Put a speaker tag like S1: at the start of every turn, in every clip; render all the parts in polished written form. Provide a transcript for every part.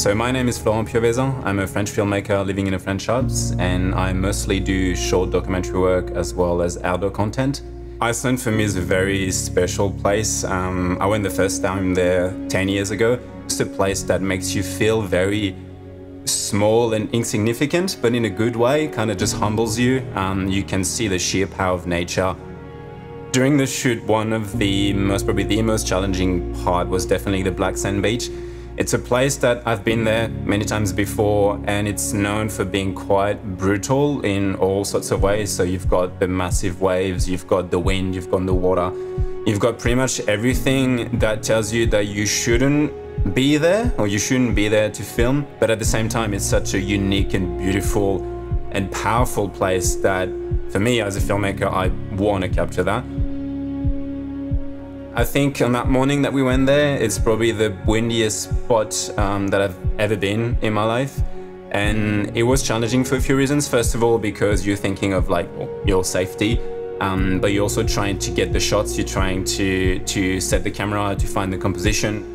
S1: So my name is Florent Piovesan. I'm a French filmmaker living in the French Alps, and I mostly do short documentary work as well as outdoor content. Iceland for me is a very special place. I went the first time there 10 years ago. It's a place that makes you feel very small and insignificant, but in a good way, kind of just humbles you. You can see the sheer power of nature. During the shoot, one of probably the most challenging part was definitely the Black Sand Beach. It's a place that I've been there many times before, and it's known for being quite brutal in all sorts of ways. So you've got the massive waves, you've got the wind, you've got the water. You've got pretty much everything that tells you that you shouldn't be there, or you shouldn't be there to film. But at the same time, it's such a unique and beautiful and powerful place that, for me as a filmmaker, I want to capture that. I think on that morning that we went there, it's probably the windiest spot that I've ever been in my life. And it was challenging for a few reasons. First of all, because you're thinking of like your safety, but you're also trying to get the shots, you're trying to set the camera, to find the composition.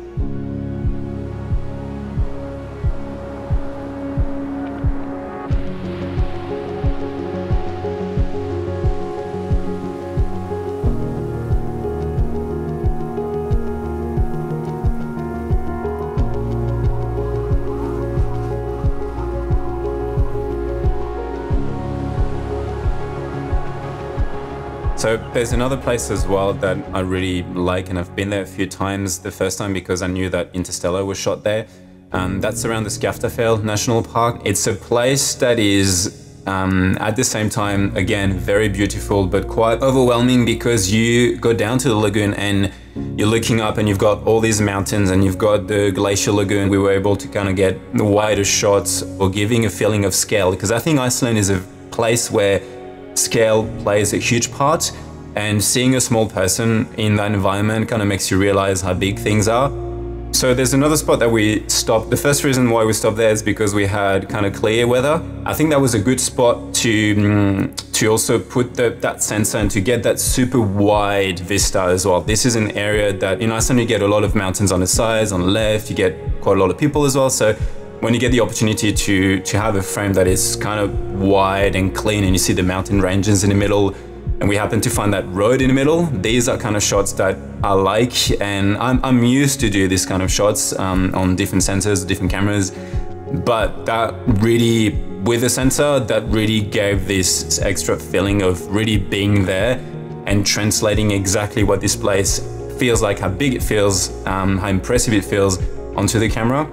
S1: So there's another place as well that I really like, and I've been there a few times. The first time because I knew that Interstellar was shot there. That's around the Skaftafell National Park. It's a place that is at the same time, again, very beautiful, but quite overwhelming because you go down to the lagoon and you're looking up and you've got all these mountains and you've got the glacial lagoon. We were able to kind of get the wider shots or giving a feeling of scale, because I think Iceland is a place where scale plays a huge part, and seeing a small person in that environment kind of makes you realize how big things are. So there's another spot that we stopped. The first reason why we stopped there is because we had kind of clear weather. I think that was a good spot to also put that sensor and to get that super wide vista as well. This is an area that in Iceland you get a lot of mountains on the sides, on the left, you get quite a lot of people as well. So when you get the opportunity to have a frame that is kind of wide and clean and you see the mountain ranges in the middle, and we happen to find that road in the middle, these are kind of shots that I like, and I'm used to do this kind of shots on different sensors, different cameras, but that really, with the sensor, that really gave this extra feeling of really being there and translating exactly what this place feels like, how big it feels, how impressive it feels onto the camera.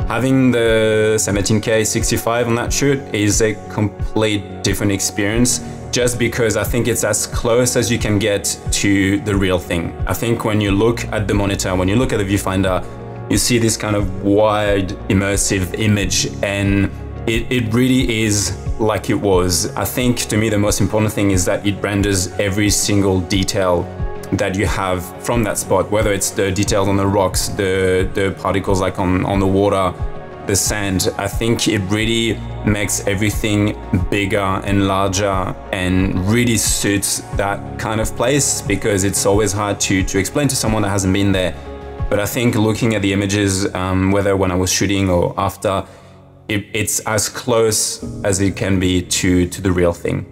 S1: Having the 17K 65 on that shoot is a complete different experience, just because I think it's as close as you can get to the real thing. I think when you look at the monitor, when you look at the viewfinder, you see this kind of wide, immersive image, and it really is like it was. I think to me the most important thing is that it renders every single detail that you have from that spot, whether it's the details on the rocks, the particles like on the water, the sand. I think it really makes everything bigger and larger and really suits that kind of place, because it's always hard to explain to someone that hasn't been there. But I think looking at the images, whether when I was shooting or after, it's as close as it can be to the real thing.